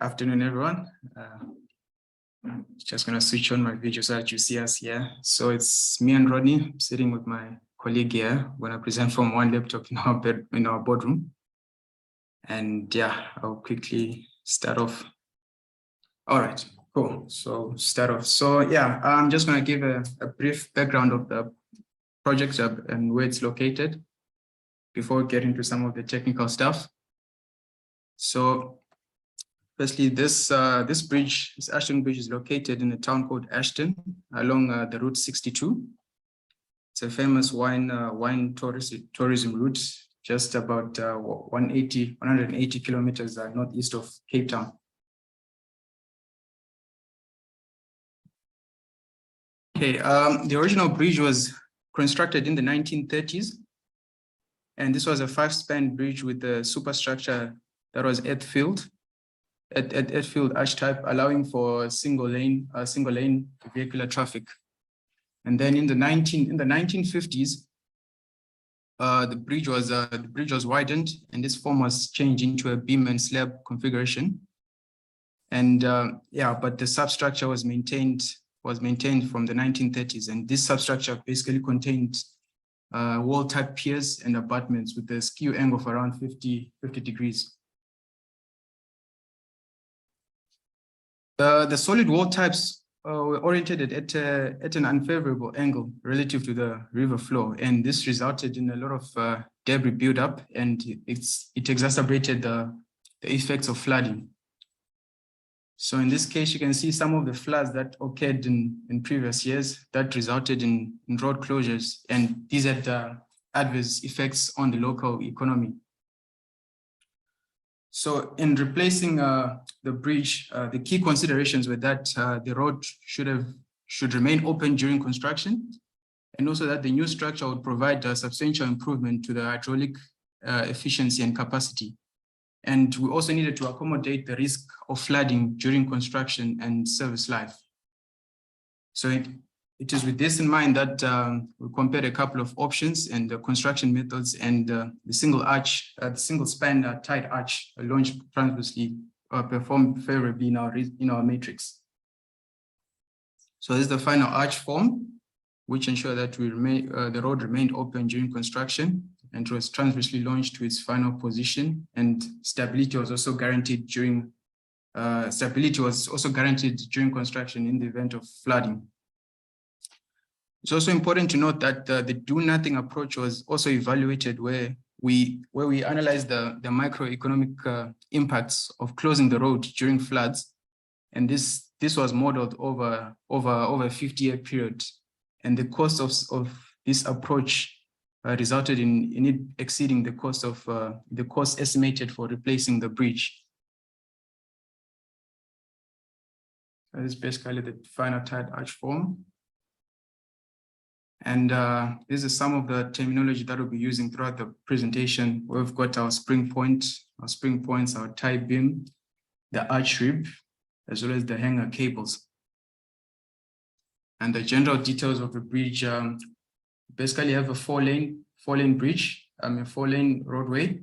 Afternoon, everyone. Just gonna switch on my video so that you see us here. So it's me and Rodney sitting with my colleague here. I'm gonna present from one laptop in our boardroom. And yeah, I'll quickly start off. All right, cool. So start off. So yeah, I'm just gonna give a brief background of the project and where it's located before we get into some of the technical stuff. So firstly, this bridge, this Ashton Bridge, is located in a town called Ashton along the Route 62. It's a famous wine tourism route, just about 180 kilometers northeast of Cape Town. Okay, the original bridge was constructed in the 1930s, and this was a 5-span bridge with a superstructure that was earth-filled arch type, allowing for single lane vehicular traffic. And then in the 1950s, the bridge was widened, and this form was changed into a beam and slab configuration. And but the substructure was maintained from the 1930s, and this substructure basically contained wall type piers and abutments with a skew angle of around 50 degrees. The solid wall types were oriented at an unfavorable angle relative to the river flow, and this resulted in a lot of debris buildup, and it exacerbated the effects of flooding. So in this case, you can see some of the floods that occurred in previous years that resulted in road closures, and these had adverse effects on the local economy. So in replacing the bridge, the key considerations were that the road should remain open during construction, and also that the new structure would provide a substantial improvement to the hydraulic efficiency and capacity. And we also needed to accommodate the risk of flooding during construction and service life. So it is with this in mind that we compared a couple of options and the construction methods, and the single span tied arch launched transversely performed favorably in our matrix. So this is the final arch form, which ensured that the road remained open during construction and was transversely launched to its final position, and stability was also guaranteed during construction in the event of flooding. It's also important to note that the do-nothing approach was also evaluated, where we analyzed the microeconomic impacts of closing the road during floods, and this was modeled over a 50-year period, and the cost of this approach resulted in it exceeding the cost estimated for replacing the bridge. This is basically the final tied arch form. And this is some of the terminology that we'll be using throughout the presentation. We've got our spring points, our tie beam, the arch rib, as well as the hanger cables. And the general details of the bridge basically have a four-lane bridge, a 4-lane roadway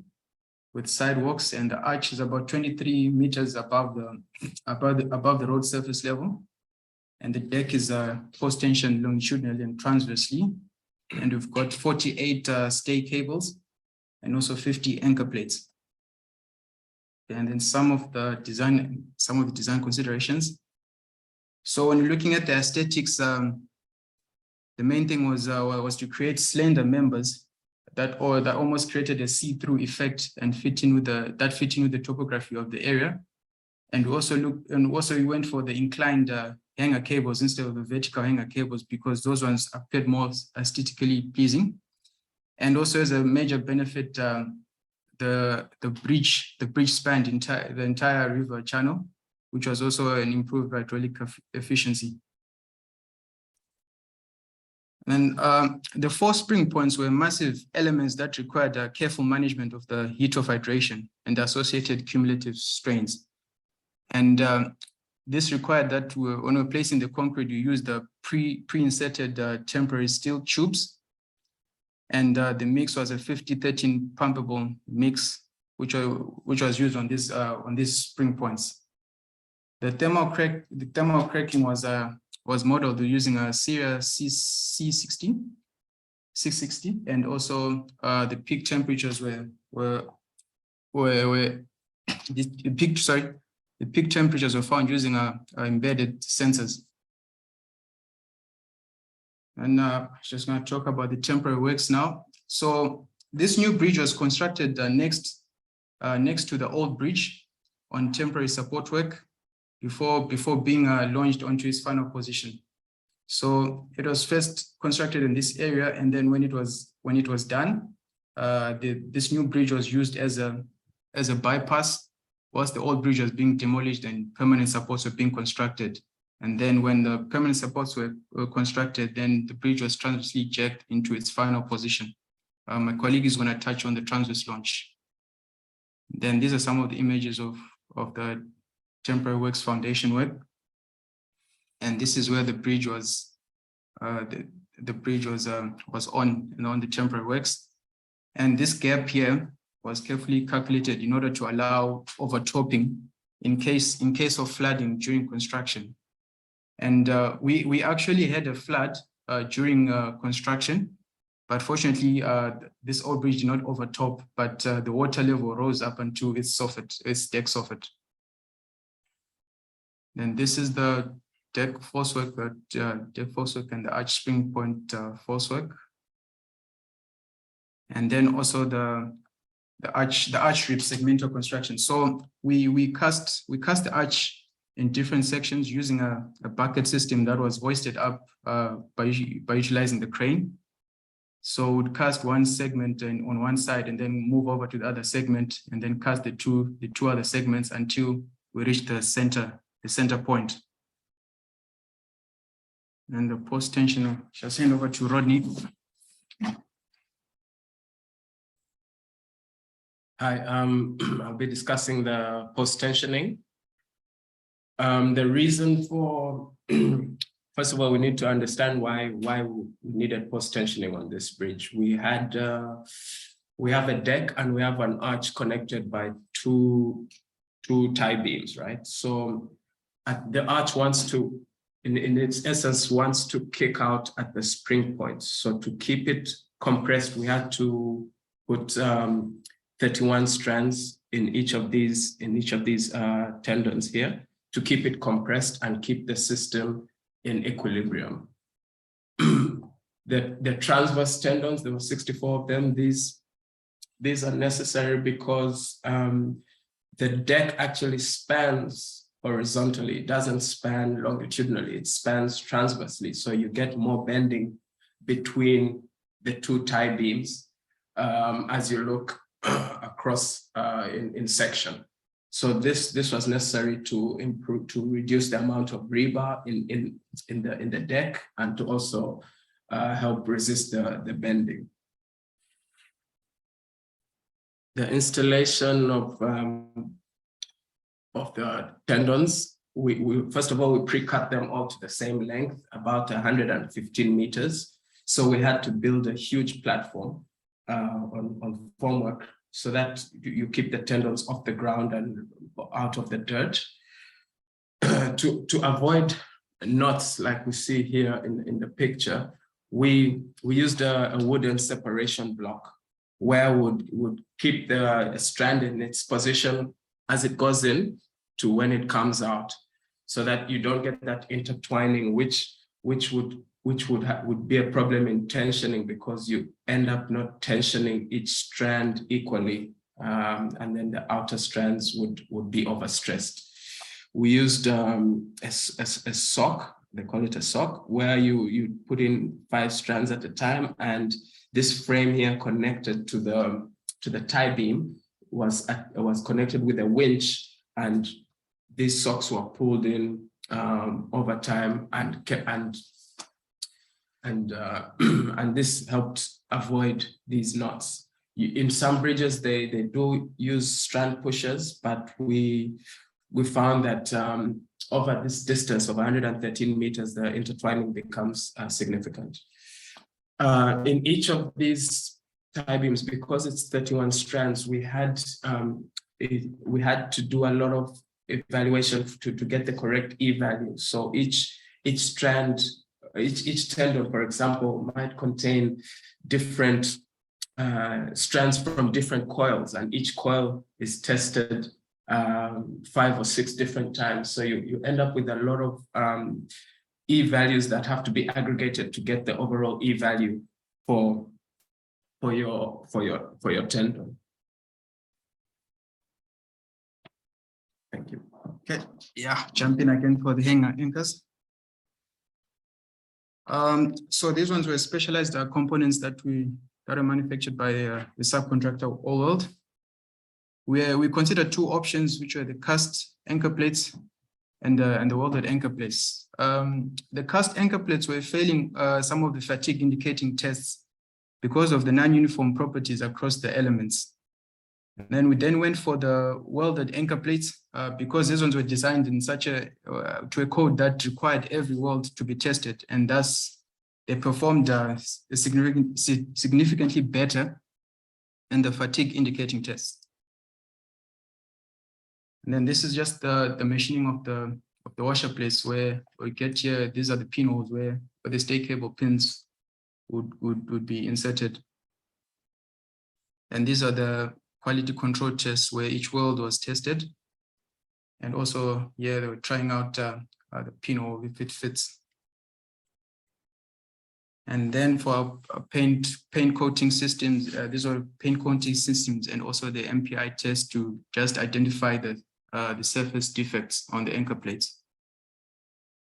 with sidewalks, and the arch is about 23 meters above the road surface level. And the deck is post-tension longitudinally and transversely. And we've got 48 stay cables and also 50 anchor plates. And then some of the design considerations. So when you're looking at the aesthetics, the main thing was to create slender members that almost created a see-through effect and fit in with the topography of the area. And we also went for the inclined hanger cables instead of the vertical hanger cables, because those ones appeared more aesthetically pleasing. And also, as a major benefit, the bridge spanned the entire river channel, which was also an improved hydraulic efficiency. And the 4 spring points were massive elements that required careful management of the heat of hydration and the associated cumulative strains. And this required that when we're placing the concrete, you use the pre-inserted temporary steel tubes. And the mix was a 50-13 pumpable mix, which was used on these spring points. The thermal cracking was modeled using a Syria C60, and also the peak temperatures the peak temperatures were found using embedded sensors. And just going to talk about the temporary works now. So this new bridge was constructed next to the old bridge on temporary support work before being launched onto its final position. So it was first constructed in this area, and then when it was done, this new bridge was used as a bypass, whilst the old bridge was being demolished and permanent supports were being constructed. And then when the permanent supports were constructed, then the bridge was transversely jacked into its final position. My colleague is going to touch on the transverse launch. Then these are some of the images of the temporary works foundation work. And this is where the bridge was, the bridge was on the temporary works. And this gap here was carefully calculated in order to allow overtopping in case of flooding during construction. And we actually had a flood during construction, but fortunately, this old bridge did not overtop, but the water level rose up until its deck soffit. And this is the deck force work, and the arch spring point force work. And then also the arch rib segmental construction. So we cast the arch in different sections using a bucket system that was hoisted up by utilizing the crane. So we'd cast one segment on one side and then move over to the other segment and then cast the two other segments until we reach the center point. And the post tensioner, shall send over to Rodney. Hi, I'll be discussing the post tensioning. The reason for, first of all, we need to understand why we needed post tensioning on this bridge. We have a deck and we have an arch connected by two tie beams, right? So the arch wants to, in its essence, wants to kick out at the spring points. So to keep it compressed, we had to put 31 strands in each of these tendons here to keep it compressed and keep the system in equilibrium. The transverse tendons, there were 64 of them. These are necessary because the deck actually spans horizontally. It doesn't span longitudinally, it spans transversely. So you get more bending between the two tie beams as you look across in section. So this was necessary to reduce the amount of rebar in the deck and to also help resist the bending. The installation of the tendons, we first of all, we pre-cut them all to the same length, about 115 meters. So we had to build a huge platform on formwork so that you keep the tendons off the ground and out of the dirt. To avoid knots like we see here in the picture, we used a wooden separation block where would keep the strand in its position as it goes in to when it comes out, so that you don't get that intertwining, which would be a problem in tensioning, because you end up not tensioning each strand equally, and then the outer strands would be overstressed. We used a sock, they call it a sock, where you put in 5 strands at a time, and this frame here connected to the tie beam was connected with a winch, and these socks were pulled in over time and this helped avoid these knots. In some bridges, they do use strand pushers, but we found that over this distance of 113 meters, the intertwining becomes significant. In each of these tie beams, because it's 31 strands, we had to do a lot of evaluation to get the correct E value. So each strand, each tendon, for example, might contain different strands from different coils, and each coil is tested 5 or 6 different times. So you end up with a lot of E values that have to be aggregated to get the overall E value for your tendon. Thank you. Okay, yeah, jump in again for the hanger anchors. So these ones were specialized components that are manufactured by the subcontractor All World. We considered 2 options, which were the cast anchor plates and the welded anchor plates. The cast anchor plates were failing some of the fatigue indicating tests because of the non-uniform properties across the elements. And then we went for the welded anchor plates because these ones were designed in such to a code that required every weld to be tested, and thus they performed significantly better than the fatigue indicating tests. And then this is just the machining of the washer plates, where we get here. These are the pinholes where the stay cable pins would be inserted. And these are the quality control tests where each weld was tested. And also, yeah, they were trying out the pinhole if it fits. And then for our paint coating systems, these are paint coating systems, and also the MPI test to just identify the surface defects on the anchor plates.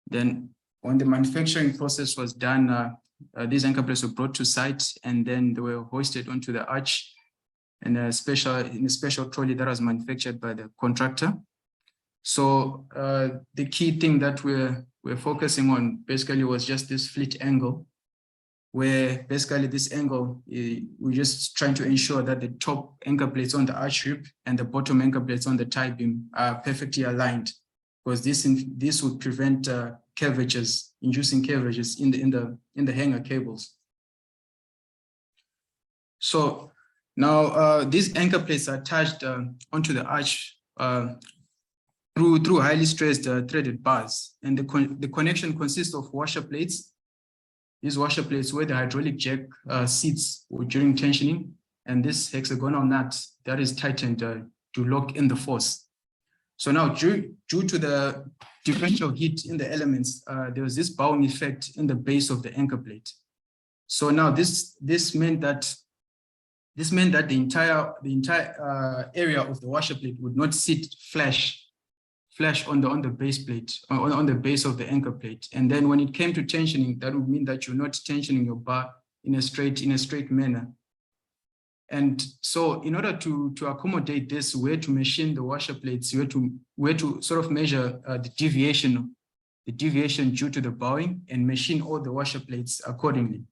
Then when the manufacturing process was done, these anchor plates were brought to site, and then they were hoisted onto the arch in a special trolley that was manufactured by the contractor. So the key thing that we're focusing on basically was just this flit angle, where basically this angle, we're just trying to ensure that the top anchor plates on the arch rib and the bottom anchor plates on the tie beam are perfectly aligned, because this would prevent curvatures, inducing curvatures in the hanger cables. So now these anchor plates are attached onto the arch through highly stressed threaded bars, and the connection consists of washer plates. These washer plates where the hydraulic jack sits during tensioning, and this hexagonal nut that is tightened to lock in the force. So now, due to the differential heat in the elements, there was this bowing effect in the base of the anchor plate. So now this meant that the entire area of the washer plate would not sit flush on the base plate, on the base of the anchor plate. And then when it came to tensioning, that would mean that you're not tensioning your bar in a straight manner. And so in order to accommodate this, we had to machine the washer plates. We had to sort of measure the deviation due to the bowing, and machine all the washer plates accordingly.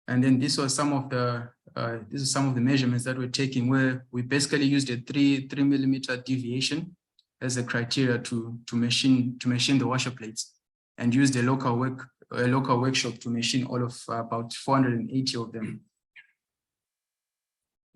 And then this was some of the measurements that we're taking, where we basically used a 3 millimeter deviation as a criteria to machine the washer plates, and used a local workshop to machine all of about 480 of them.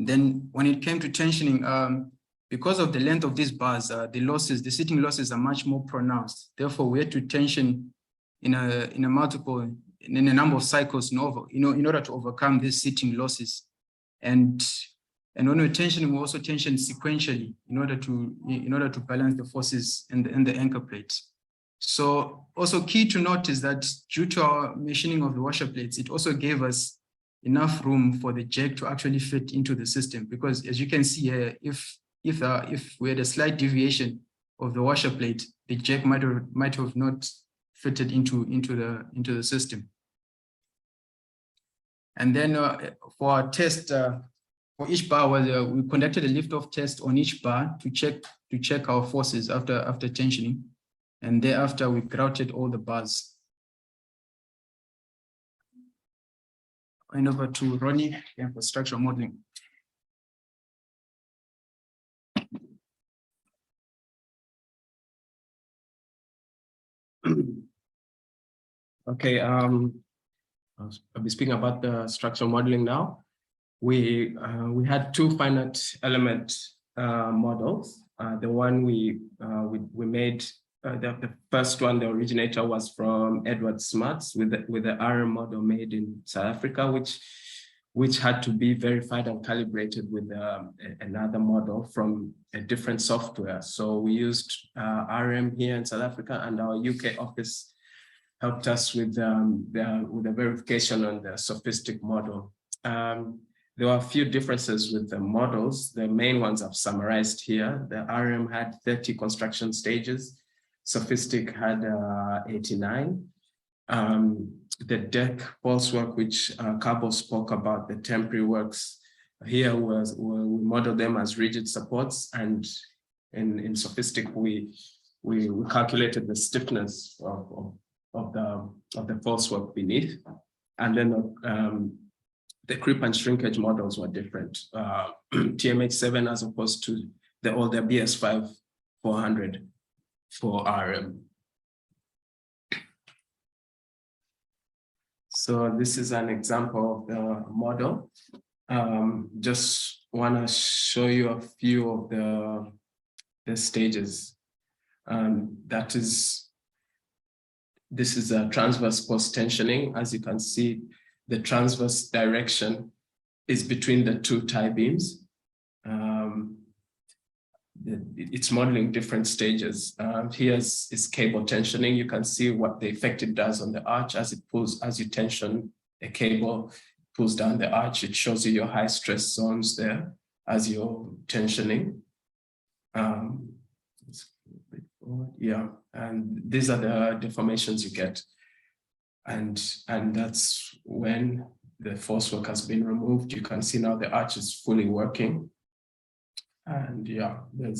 Then when it came to tensioning, because of the length of these bars, the sitting losses are much more pronounced. Therefore, we had to tension in a number of cycles in order to overcome these sitting losses. And when we're tensioning, we also tension sequentially in order to balance the forces in the anchor plate. So also key to note is that due to our machining of the washer plates, it also gave us enough room for the jack to actually fit into the system, because as you can see here, if we had a slight deviation of the washer plate, the jack might have not fitted into the system. And then for our test, for each bar, we conducted a lift-off test on each bar to check our forces after tensioning, and thereafter we grouted all the bars. Going over to Rodney for structural modeling. Okay, I'll be speaking about the structural modeling now. We had 2 finite element models. The one we made, the first one, the originator was from Edward Smarts with the RM model made in South Africa, which had to be verified and calibrated with another model from a different software. So we used RM here in South Africa, and our UK office helped us with the verification on the sophistic model. There were a few differences with the models. The main ones I've summarized here. The RM had 30 construction stages. Sophistic had 89. The deck false work, which Cabo spoke about, the temporary works, here we modeled them as rigid supports, and in Sophistic we calculated the stiffness of the false work beneath, and then the creep and shrinkage models were different. TMH7 as opposed to the older BS5 400 for RM. So this is an example of the model. Just want to show you a few of the stages. This is a transverse post tensioning. As you can see, the transverse direction is between the two tie beams. It's modeling different stages. Here is cable tensioning. You can see what the effect it does on the arch as it pulls, as you tension a cable, pulls down the arch. It shows you your high stress zones there as you're tensioning. Yeah, and these are the deformations you get. And that's when the force work has been removed. You can see now the arch is fully working. And yeah, it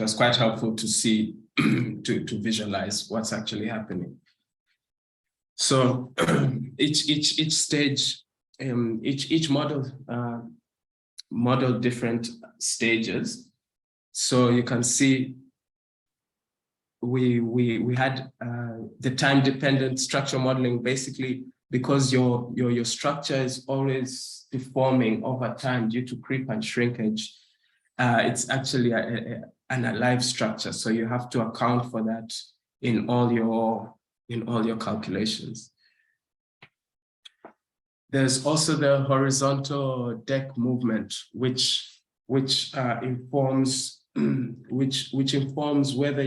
was quite helpful to see, to visualize what's actually happening. So each stage, each model model different stages. So you can see we had the time-dependent structure modeling, basically because your structure is always deforming over time due to creep and shrinkage. It's actually an alive structure, so you have to account for that in all your calculations. There's also the horizontal deck movement, which informs whether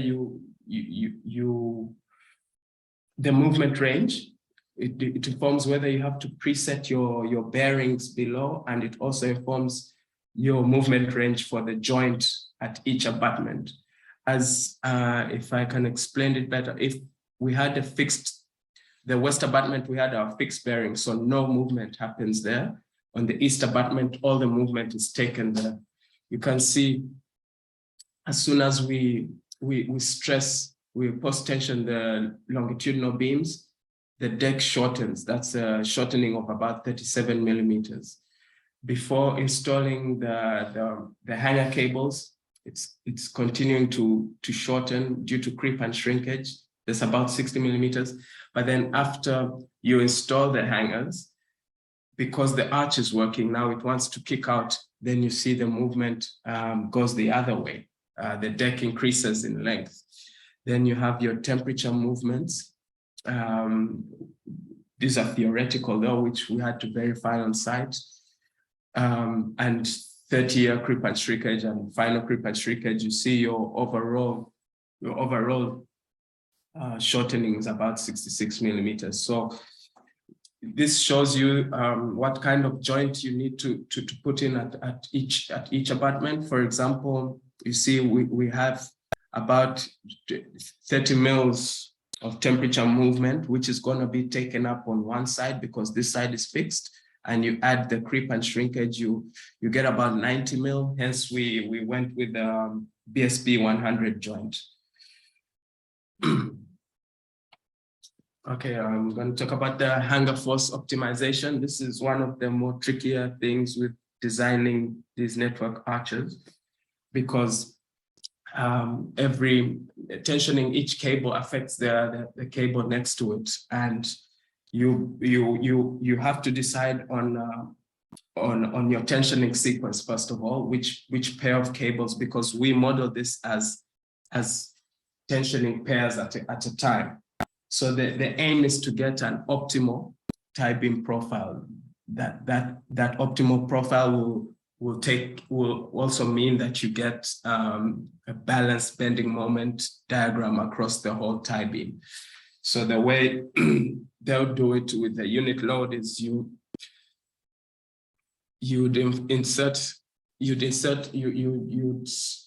the movement range. It informs whether you have to preset your bearings below, and it also informs your movement range for the joint at each abutment. As if I can explain it better, if we had the west abutment, we had our fixed bearing, so no movement happens there. On the east abutment, all the movement is taken there. You can see as soon as we post tension the longitudinal beams, the deck shortens. That's a shortening of about 37 millimeters. Before installing the hanger cables, it's continuing to shorten due to creep and shrinkage. There's about 60 millimeters. But then after you install the hangers, because the arch is working now, it wants to kick out, then you see the movement goes the other way. The deck increases in length. Then you have your temperature movements. These are theoretical though, which we had to verify on site. And 30-year creep and shrinkage and final creep and shrinkage, you see your overall shortening is about 66 millimeters. So this shows you what kind of joint you need to put in at each abutment. For example, you see we have about 30 mils of temperature movement, which is going to be taken up on one side because this side is fixed, and you add the creep and shrinkage, you get about 90 mil. Hence we went with the BSP 100 joint. Okay, I'm going to talk about the hanger force optimization. This is one of the more trickier things with designing these network arches, because every tensioning each cable affects the cable next to it, and you have to decide on on your tensioning sequence, first of all, which pair of cables, because we model this as tensioning pairs at a time. So the aim is to get an optimal tie beam profile. That optimal profile will also mean that you get a balanced bending moment diagram across the whole tie beam. So the way they'll do it with the unit load is you'd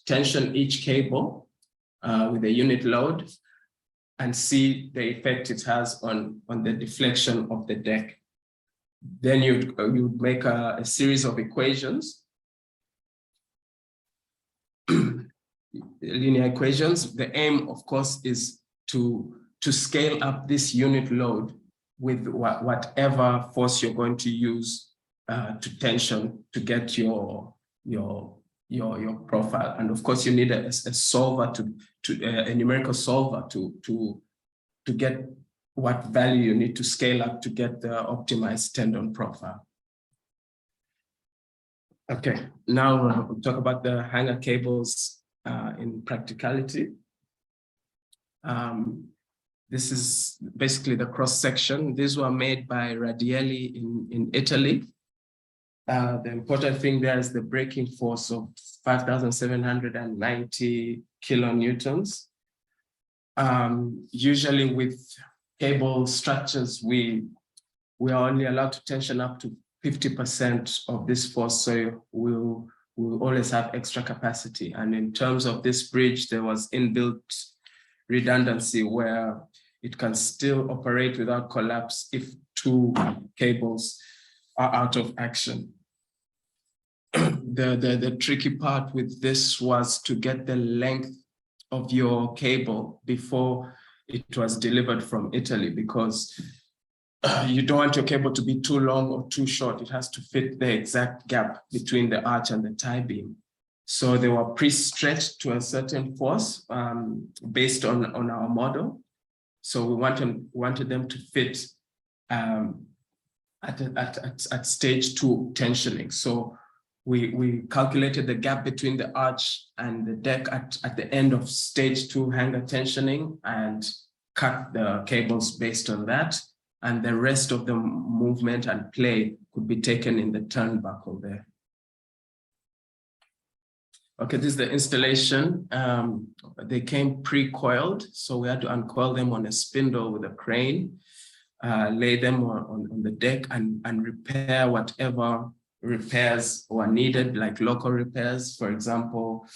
tension each cable with a unit load and see the effect it has on the deflection of the deck. Then you'd make a series of equations, linear equations. The aim, of course, is to scale up this unit load with whatever force you're going to use to tension to get your profile. And of course, you need a solver a numerical solver to get what value you need to scale up to get the optimized tendon profile. Okay, now we'll talk about the hanger cables in practicality. This is basically the cross section. These were made by Radielli in Italy. The important thing there is the braking force of 5,790 kilonewtons. Usually with cable structures, we are only allowed to tension up to 50% of this force, so we'll always have extra capacity. And in terms of this bridge, there was inbuilt redundancy where it can still operate without collapse if two cables are out of action. The tricky part with this was to get the length of your cable before it was delivered from Italy, because you don't want your cable to be too long or too short. It has to fit the exact gap between the arch and the tie beam. So they were pre-stretched to a certain force based on our model. So we wanted them to fit at stage 2 tensioning. So we calculated the gap between the arch and the deck at the end of stage 2 hanger tensioning and cut the cables based on that. And the rest of the movement and play could be taken in the turnbuckle there. Okay, this is the installation. They came pre-coiled, so we had to uncoil them on a spindle with a crane, lay them on the deck and repair whatever repairs were needed, like local repairs, for example,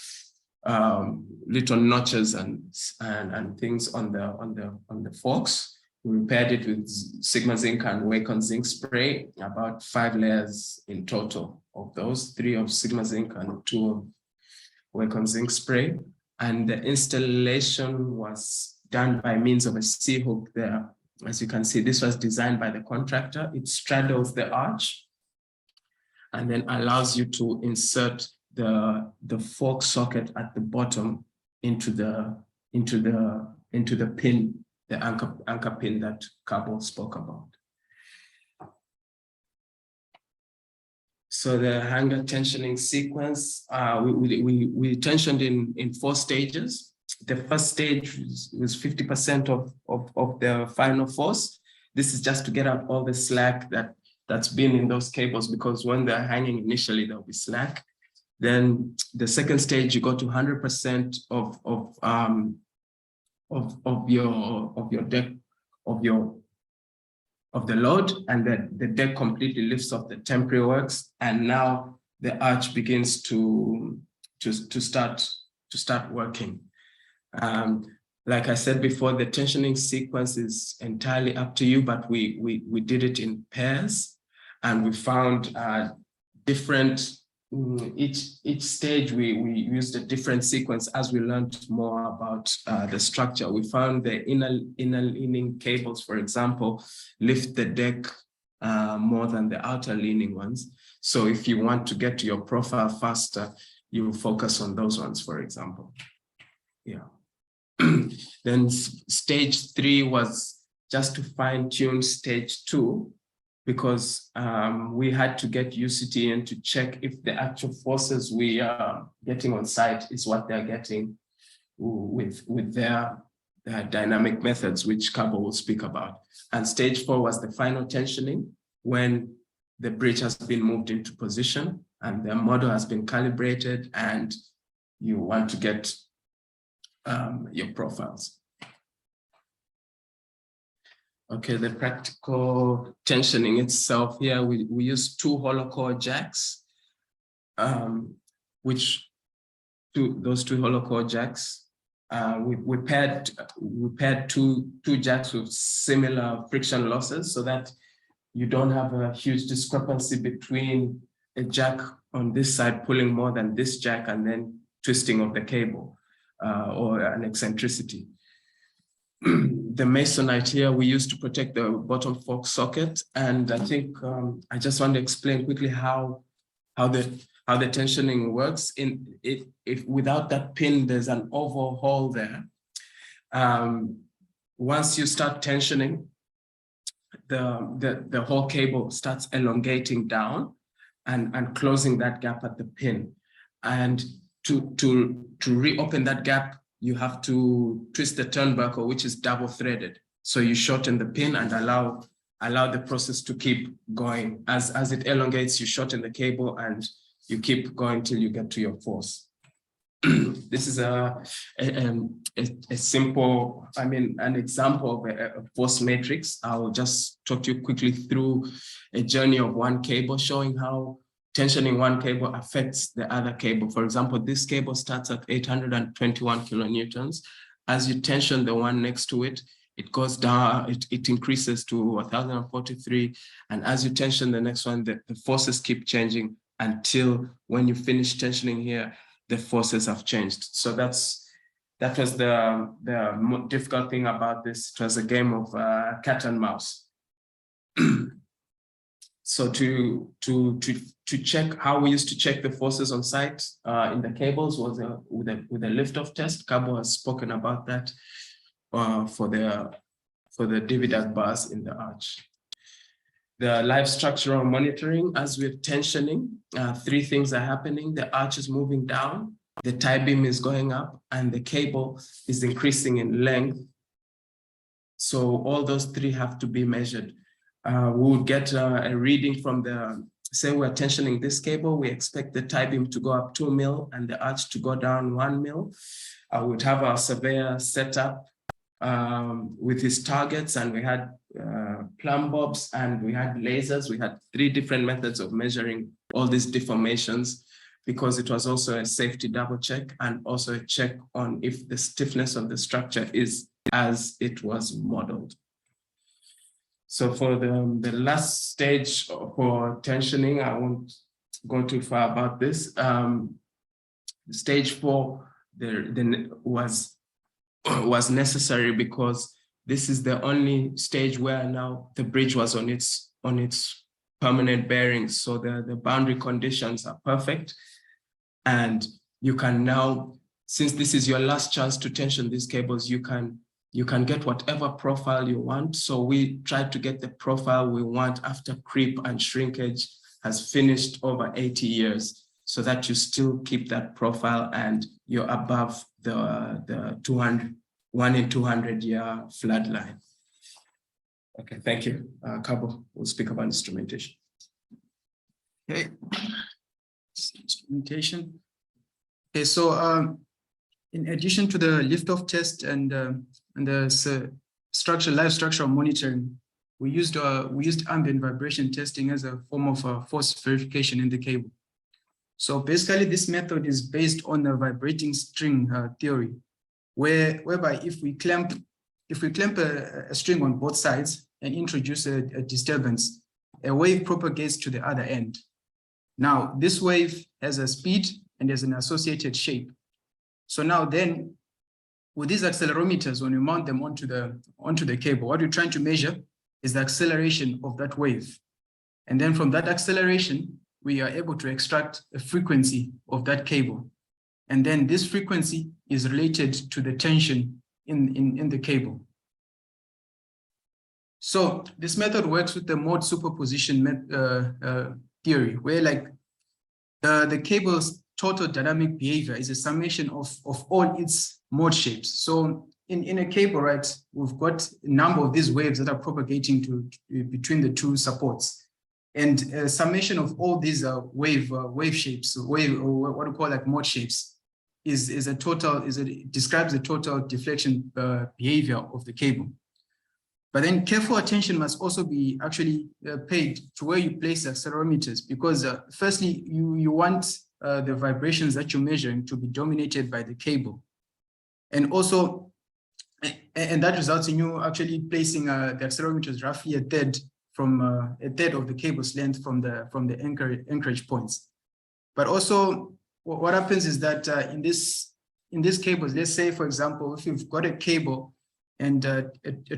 little notches and things on the forks. We repaired it with Sigma zinc and Wacom zinc spray, about 5 layers in total of those, 3 of Sigma zinc and 2 of Wacom zinc spray. And the installation was done by means of a C-hook there. As you can see, this was designed by the contractor. It straddles the arch and then allows you to insert the fork socket at the bottom into the pin, the anchor pin that Kabo spoke about. So the hanger tensioning sequence, we tensioned in 4 stages. The first stage was 50% of the final force. This is just to get out all the slack that's been in those cables, because when they're hanging initially, there'll be slack. Then the second stage, you go to 100% of your deck, of the load, and then the deck completely lifts off the temporary works, and now the arch begins to start working. Like I said before, the tensioning sequence is entirely up to you, but we did it in pairs, and we found different. Each stage we used a different sequence as we learned more about the structure. We found the inner leaning cables, for example, lift the deck more than the outer leaning ones. So if you want to get to your profile faster, you focus on those ones, for example. Yeah. Then stage 3 was just to fine tune stage 2. because we had to get UCT in to check if the actual forces we are getting on site is what they're getting with their dynamic methods, which Kabo will speak about. And stage 4 was the final tensioning, when the bridge has been moved into position and the model has been calibrated and you want to get your profiles. Okay, the practical tensioning itself here, we use 2 hollow core jacks, those 2 hollow core jacks, we paired 2 jacks with similar friction losses so that you don't have a huge discrepancy between a jack on this side pulling more than this jack and then twisting of the cable or an eccentricity. The masonite here we used to protect the bottom fork socket, and I think I just want to explain quickly how the tensioning works. If without that pin, there's an oval hole there. Once you start tensioning, the whole cable starts elongating down and closing that gap at the pin. And to reopen that gap, you have to twist the turnbuckle, which is double threaded. So you shorten the pin and allow the process to keep going. As it elongates, you shorten the cable and you keep going till you get to your force. This is a simple, an example of a force matrix. I'll just talk to you quickly through a journey of one cable, showing how tensioning one cable affects the other cable. For example, this cable starts at 821 kilonewtons. As you tension the one next to it, it goes down, it increases to 1043. And as you tension the next one, the forces keep changing until when you finish tensioning here, the forces have changed. So that was the more difficult thing about this. It was a game of cat and mouse. So to check how we used to check the forces on site in the cables was with a lift-off test. Kabo has spoken about that for the dividat bars in the arch. The live structural monitoring, as we're tensioning, 3 things are happening. The arch is moving down, the tie beam is going up, and the cable is increasing in length. So all those 3 have to be measured. We would get a reading from say we're tensioning this cable, we expect the tie beam to go up 2 mil and the arch to go down 1 mil. I would have our surveyor set up with his targets, and we had plumb bobs and we had lasers. We had 3 different methods of measuring all these deformations, because it was also a safety double check and also a check on if the stiffness of the structure is as it was modeled. So for the last stage for tensioning, I won't go too far about this. Stage 4 was necessary because this is the only stage where now the bridge was on its permanent bearings. So the boundary conditions are perfect. And you can now, since this is your last chance to tension these cables, you can get whatever profile you want. So we tried to get the profile we want after creep and shrinkage has finished over 80 years, so that you still keep that profile and you're above the 1 in 200 year flood line. Okay, thank you. Kabo will speak about instrumentation. Okay, instrumentation. Okay, so in addition to the lift-off test and the live structural monitoring, we used ambient vibration testing as a form of force verification in the cable. So basically, this method is based on the vibrating string theory, whereby if we clamp a string on both sides and introduce a disturbance, a wave propagates to the other end. Now, this wave has a speed and there's an associated shape. So now then, with these accelerometers, when we mount them onto the cable, what we're trying to measure is the acceleration of that wave. And then from that acceleration, we are able to extract a frequency of that cable. And then this frequency is related to the tension in the cable. So this method works with the mode superposition theory, where like the cable's total dynamic behavior is a summation of all its mode shapes. So in a cable, right, we've got a number of these waves that are propagating between the two supports. And a summation of all these wave shapes, what we call like mode shapes, describes the total deflection behavior of the cable. But then careful attention must also be actually paid to where you place the accelerometers, because firstly, you want the vibrations that you're measuring to be dominated by the cable. And also, and that results in you actually placing the accelerometers roughly a third of the cable's length from the anchorage points. But also, what happens is that in these cables, let's say, for example, if you've got a cable and a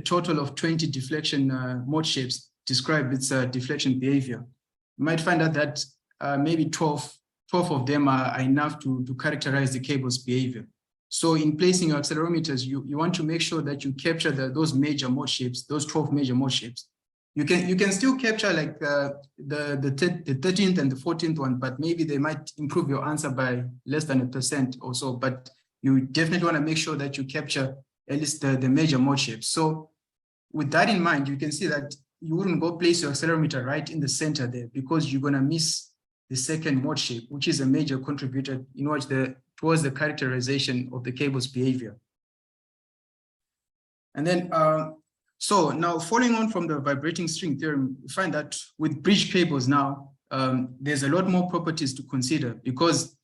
total of 20 deflection mode shapes describe its deflection behavior, you might find out that maybe 12 of them are enough to characterize the cable's behavior. So in placing your accelerometers, you want to make sure that you capture those major mode shapes, those 12 major mode shapes. You can still capture like the 13th and the 14th one, but maybe they might improve your answer by less than 1% or so. But you definitely want to make sure that you capture at least the major mode shapes. So with that in mind, you can see that you wouldn't go place your accelerometer right in the center there, because you're going to miss the second mode shape, which is a major contributor towards the characterization of the cable's behavior. And then, so now following on from the vibrating string theorem, we find that with bridge cables now, there's a lot more properties to consider, because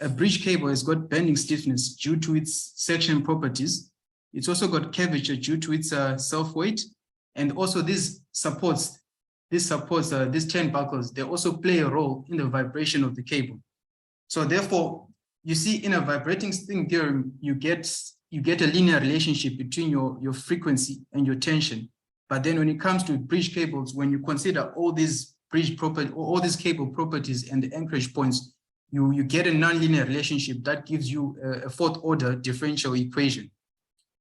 a bridge cable has got bending stiffness due to its section properties. It's also got curvature due to its self-weight, and also these turnbuckles, they also play a role in the vibration of the cable. So therefore, you see, in a vibrating string theorem, you get a linear relationship between your frequency and your tension. But then when it comes to bridge cables, when you consider all these cable properties and the anchorage points, you get a nonlinear relationship that gives you a fourth order differential equation.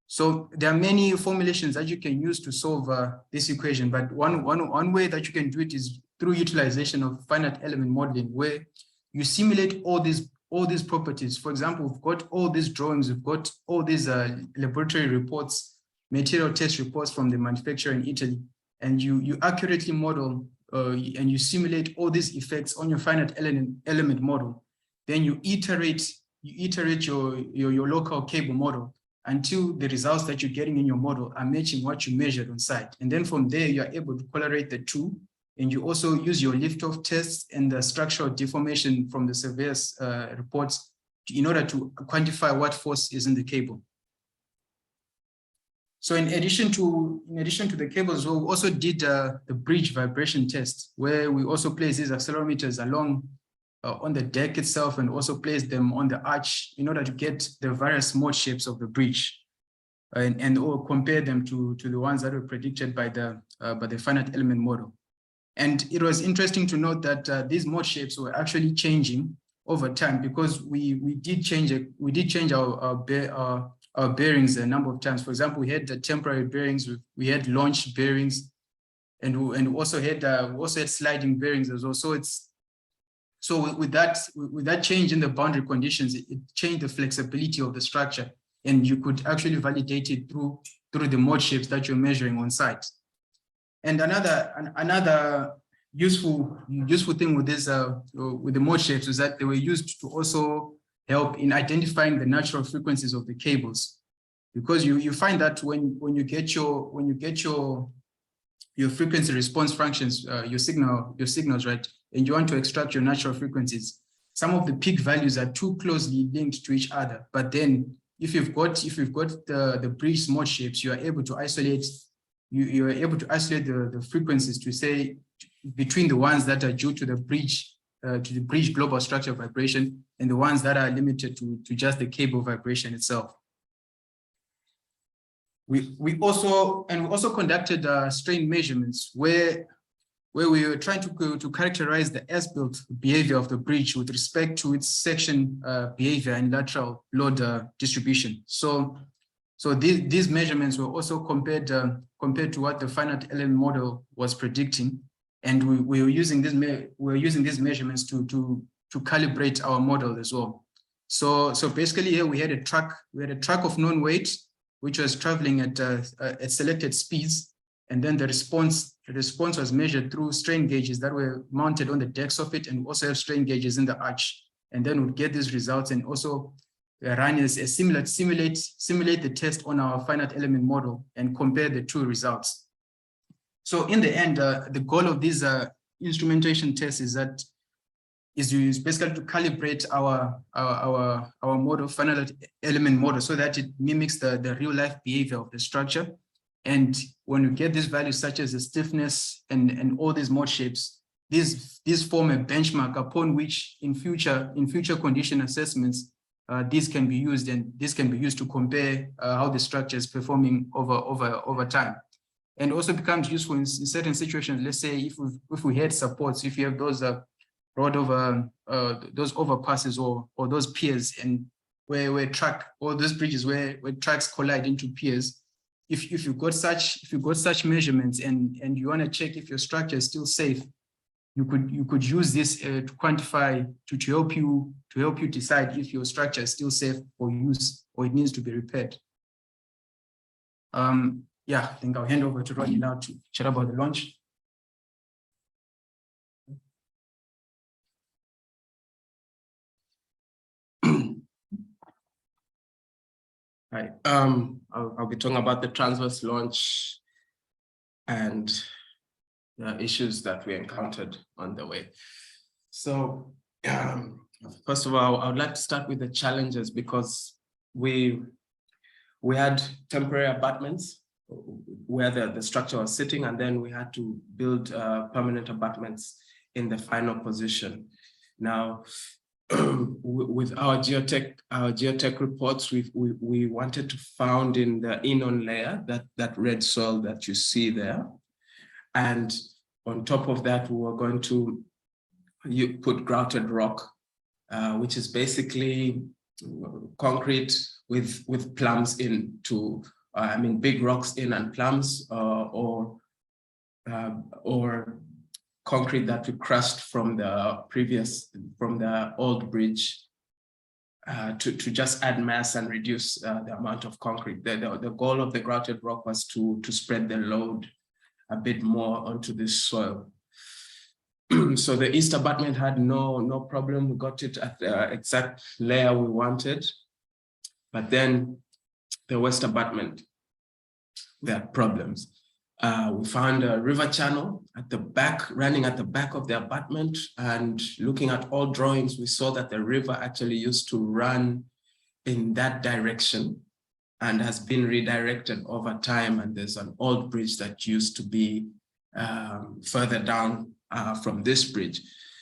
So there are many formulations that you can use to solve this equation, but one way that you can do it is through utilization of finite element modeling, where you simulate all these properties. For example, we've got all these drawings, we've got all these laboratory reports, material test reports from the manufacturer in Italy, and you accurately model and you simulate all these effects on your finite element model. Then you iterate your local cable model until the results that you're getting in your model are matching what you measured on site. And then from there, you're able to correlate the two. And you also use your lift-off tests and the structural deformation from the surveyor's reports in order to quantify what force is in the cable. So in addition to the cables, we also did the bridge vibration test, where we also place these accelerometers along on the deck itself, and also place them on the arch in order to get the various mode shapes of the bridge, and or compare them to the ones that were predicted by the finite element model. And it was interesting to note that these mode shapes were actually changing over time, because we did change our bearings a number of times. For example, we had the temporary bearings, we had launch bearings, and we also had sliding bearings as well. So with that change in the boundary conditions, it changed the flexibility of the structure, and you could actually validate it through the mode shapes that you're measuring on site. And another useful thing with this with the mode shapes is that they were used to also help in identifying the natural frequencies of the cables, because you find that when you get your frequency response functions, your signals, right, and you want to extract your natural frequencies, some of the peak values are too closely linked to each other. But then if you've got the bridge mode shapes, you are able to isolate the frequencies to say between the ones that are due to the bridge global structure vibration and the ones that are limited to just the cable vibration itself. We also conducted strain measurements where we were trying to characterize the as-built behavior of the bridge with respect to its section behavior and lateral load distribution. So So these measurements were also compared to what the finite element model was predicting, and we were using these measurements to calibrate our model as well. So basically here we had a truck of known weight which was traveling at selected speeds, and then the response was measured through strain gauges that were mounted on the decks of it, and we also have strain gauges in the arch, and then we'd get these results and also run as a simulate the test on our finite element model and compare the two results. So in the end, the goal of these instrumentation tests is basically to calibrate our model, finite element model, so that it mimics the real life behavior of the structure. And when we get these values such as the stiffness and all these mode shapes, these form a benchmark upon which in future condition assessments, these can be used, and this can be used to compare how the structure is performing over time. And also becomes useful in certain situations. Let's say if we had supports, if you have those those overpasses or those piers, and where those bridges where tracks collide into piers, if you got such measurements and you want to check if your structure is still safe, you could use this to quantify to help you decide if your structure is still safe for use or it needs to be repaired. Yeah, I think I'll hand over to Rodney now to chat about the launch. Right. I'll be talking about the transverse launch and the issues that we encountered on the way. So first of all, I would like to start with the challenges, because we had temporary abutments where the structure was sitting, and then we had to build permanent abutments in the final position. Now, with our geotech reports, we wanted to found in the in-on layer that red soil that you see there. And on top of that, we were going to put grouted rock, which is basically concrete with plums in big rocks in and plums, or concrete that we crushed from the old bridge to just add mass and reduce the amount of concrete. The goal of the grouted rock was to spread the load a bit more onto this soil. So the east abutment had no problem. We got it at the exact layer we wanted. But then the west abutment, there are problems. We found a river channel at the back, running at the back of the abutment, and looking at all drawings, we saw that the river actually used to run in that direction and has been redirected over time. And there's an old bridge that used to be further down from this bridge.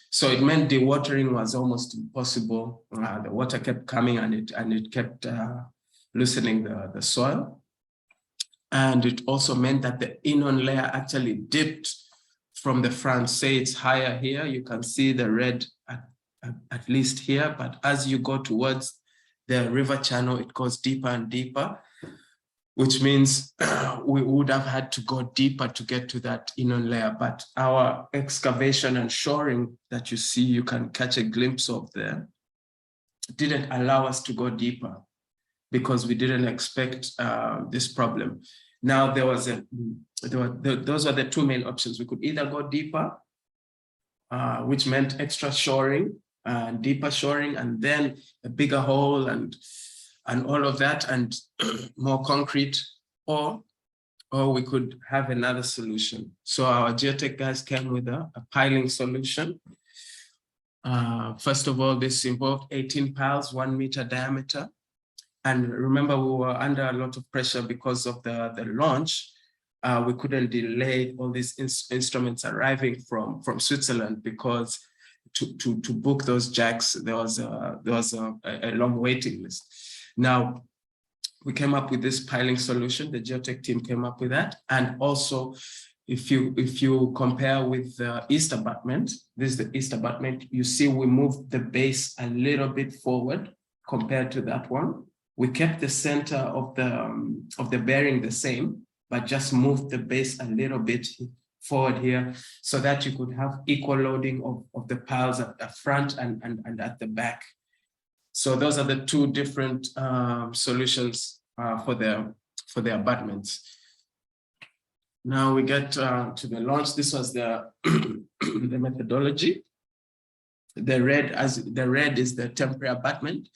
So it meant dewatering was almost impossible. The water kept coming and it kept loosening the soil. And it also meant that the in-on layer actually dipped from the front. Say it's higher here, you can see the red at least here, but as you go towards the river channel, it goes deeper and deeper, which means we would have had to go deeper to get to that in-on layer. But our excavation and shoring that you see, you can catch a glimpse of there, didn't allow us to go deeper because we didn't expect this problem. Now those were the two main options. We could either go deeper, which meant extra shoring, deeper shoring, and then a bigger hole and all of that, and more concrete, or we could have another solution. So our geotech guys came with a piling solution. First of all, this involved 18 piles, 1 meter diameter. And remember, we were under a lot of pressure because of the launch. We couldn't delay all these instruments arriving from Switzerland, because to book those jacks, there was a long waiting list. Now, we came up with this piling solution. The geotech team came up with that. And also, if you compare with the east abutment, this is the east abutment, you see we moved the base a little bit forward compared to that one. We kept the center of the bearing the same, but just moved the base a little bit forward here so that you could have equal loading of the piles at the front and at the back. So those are the two different solutions for the abutments. Now we get to the launch. This was the the methodology. The red is the temporary abutment.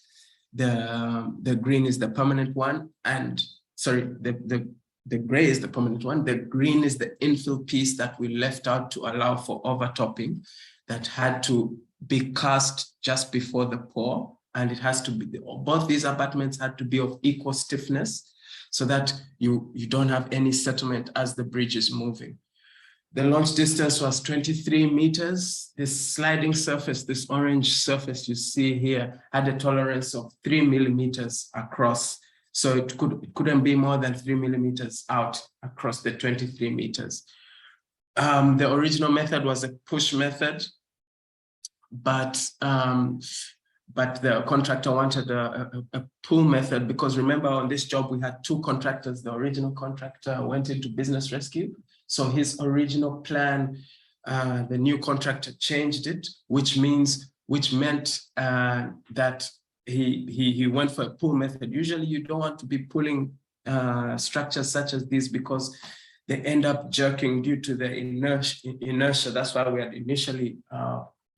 The green is the permanent one, and sorry, the gray is the permanent one. The green is the infill piece that we left out to allow for overtopping that had to be cast just before the pour, and it has to be, both these abutments had to be of equal stiffness so that you don't have any settlement as the bridge is moving. The launch distance was 23 meters. This sliding surface, this orange surface you see here, had a tolerance of 3 millimeters across. So it couldn't be more than 3 millimeters out across the 23 meters. The original method was a push method, but the contractor wanted a pull method, because remember on this job we had two contractors. The original contractor went into business rescue. So his original plan, the new contractor changed it, which meant that he went for a pull method. Usually you don't want to be pulling structures such as these because they end up jerking due to the inertia. That's why we had initially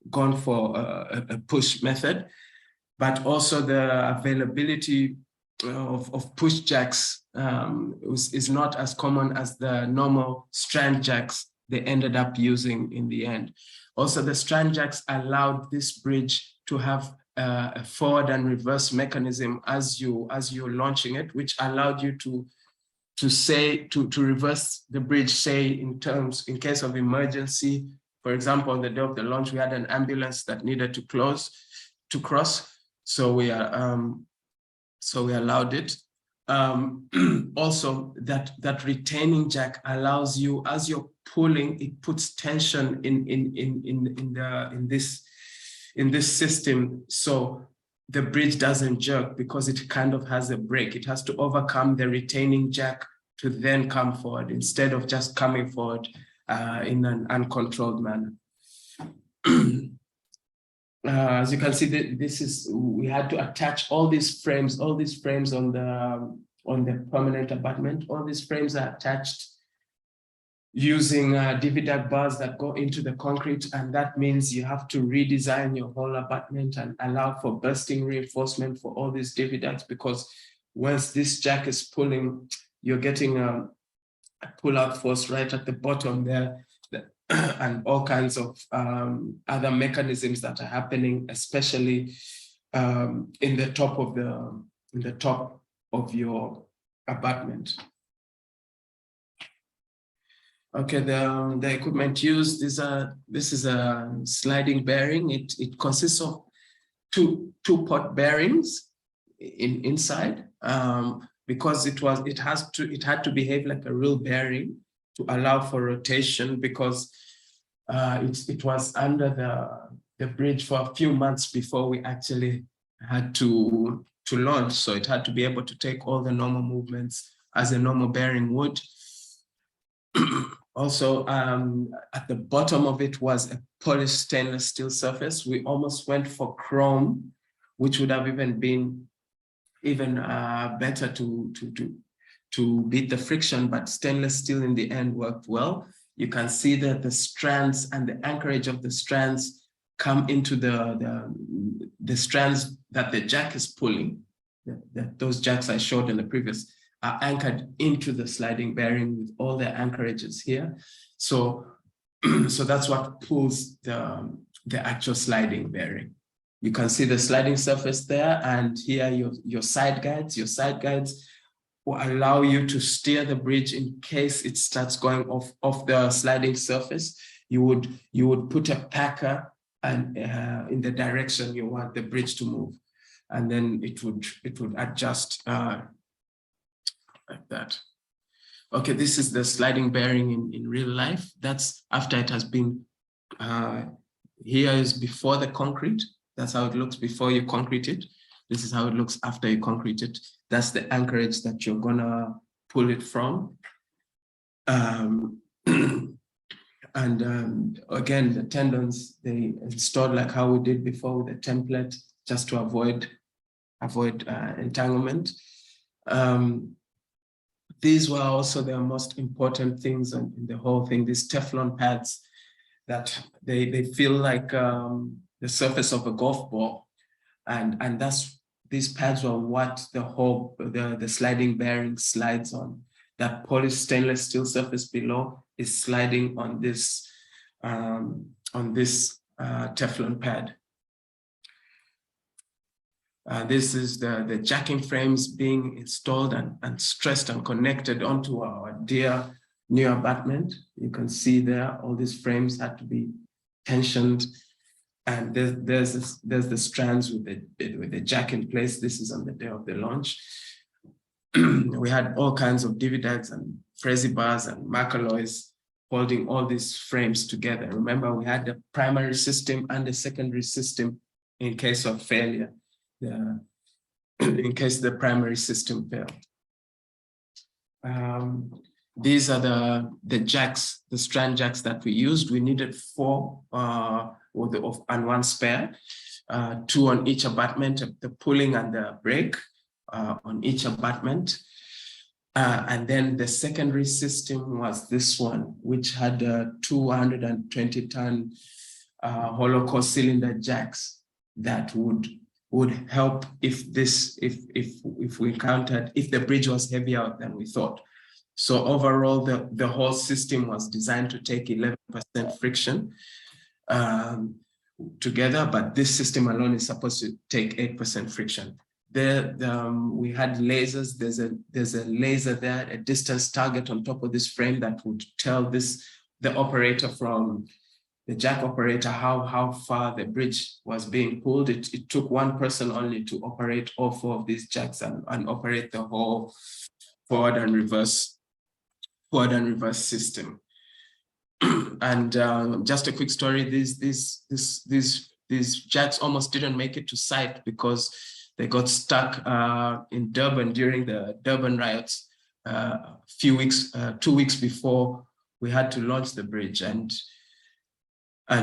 gone for a push method, but also the availability of push jacks is not as common as the normal strand jacks they ended up using in the end. Also, the strand jacks allowed this bridge to have a forward and reverse mechanism as you're launching it, which allowed you to reverse the bridge, say in case of emergency. For example, on the day of the launch, we had an ambulance that needed to cross, so we allowed it. Also, that retaining jack allows you, as you're pulling, it puts tension in this system, so the bridge doesn't jerk because it kind of has a break. It has to overcome the retaining jack to then come forward instead of just coming forward in an uncontrolled manner. As you can see, we had to attach all these frames on the permanent abutment. All these frames are attached using DVD bars that go into the concrete, and that means you have to redesign your whole abutment and allow for bursting reinforcement for all these DVDs, because once this jack is pulling, you're getting a pull-out force right at the bottom there, and all kinds of other mechanisms that are happening, especially in the top of your abutment. Okay, the equipment used is this is a sliding bearing. It consists of two pot bearings inside, because it had to behave like a real bearing to allow for rotation, because it was under the bridge for a few months before we actually had to launch. So it had to be able to take all the normal movements as a normal bearing would. Also, at the bottom of it was a polished stainless steel surface. We almost went for chrome, which would have even been better to beat the friction, but stainless steel in the end worked well. You can see that the strands and the anchorage of the strands come into the strands that the jack is pulling. Those jacks I showed in the previous are anchored into the sliding bearing with all their anchorages here. So that's what pulls the actual sliding bearing. You can see the sliding surface there, and here your side guides. Your side guides will allow you to steer the bridge in case it starts going off the sliding surface. You would put a packer and in the direction you want the bridge to move, and then it would adjust like that. Okay, this is the sliding bearing in real life. That's after it has been, here is before the concrete. That's how it looks before you concrete it. This is how it looks after you concrete it. That's the anchorage that you're gonna pull it from. Again, the tendons, they installed like how we did before with the template, just to avoid entanglement. These were also the most important things in the whole thing, these Teflon pads that they feel like the surface of a golf ball. And these pads were what the sliding bearing slides on. That polished stainless steel surface below is sliding on this Teflon pad. This is the jacking frames being installed and stressed and connected onto our new abutment. You can see there, all these frames had to be tensioned. And there's the strands with the jack in place. This is on the day of the launch. We had all kinds of dividags and Frezi bars and Macalloys holding all these frames together. Remember, we had the primary system and the secondary system in case of failure, in case the primary system failed. These are the jacks, the strand jacks that we used. We needed 4 and 1 spare, 2 on each abutment, the pulling and the brake on each abutment. And then the secondary system was this one, which had 220-ton hollow core cylinder jacks that would help if we encountered, if the bridge was heavier than we thought. So overall, the whole system was designed to take 11% friction together, but this system alone is supposed to take 8% friction. We had lasers. There's a laser there, a distance target on top of this frame that would tell the operator from the jack operator how far the bridge was being pulled. It took 1 person only to operate all 4 of these jacks and operate the whole forward and reverse system. And just a quick story: these jacks almost didn't make it to site because they got stuck in Durban during the Durban riots 2 weeks before we had to launch the bridge, and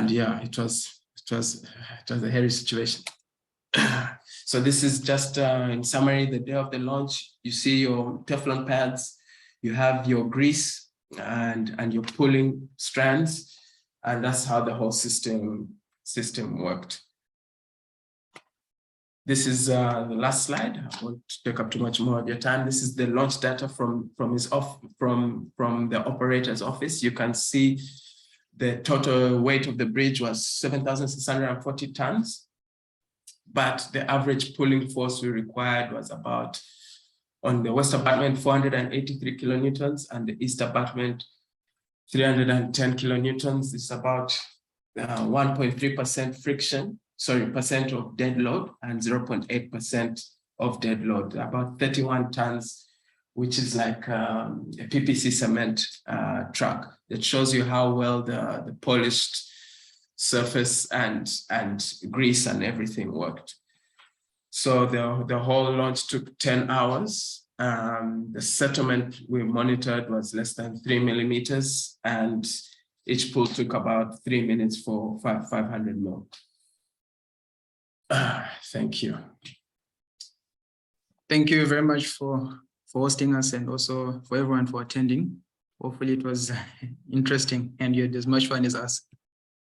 yeah, it was a hairy situation. So this is just in summary, the day of the launch. You see your Teflon pads, you have your grease and your pulling strands, and that's how the whole system worked. This is the last slide. I won't take up too much more of your time. This is the launch data from the operator's office. You can see the total weight of the bridge was 7,640 tons, but the average pulling force we required was about, on the west abutment, 483 kilonewtons, and the east abutment, 310 kilonewtons. It's about 1.3% friction, percent of dead load, and 0.8% of dead load, about 31 tons, which is like a PPC cement truck. That shows you how well the polished surface and grease and everything worked. So the whole launch took 10 hours. The settlement we monitored was less than 3 millimeters, and each pull took about 3 minutes for 500 mil. Thank you. Thank you very much for hosting us, and also for everyone for attending. Hopefully it was interesting and you had as much fun as us.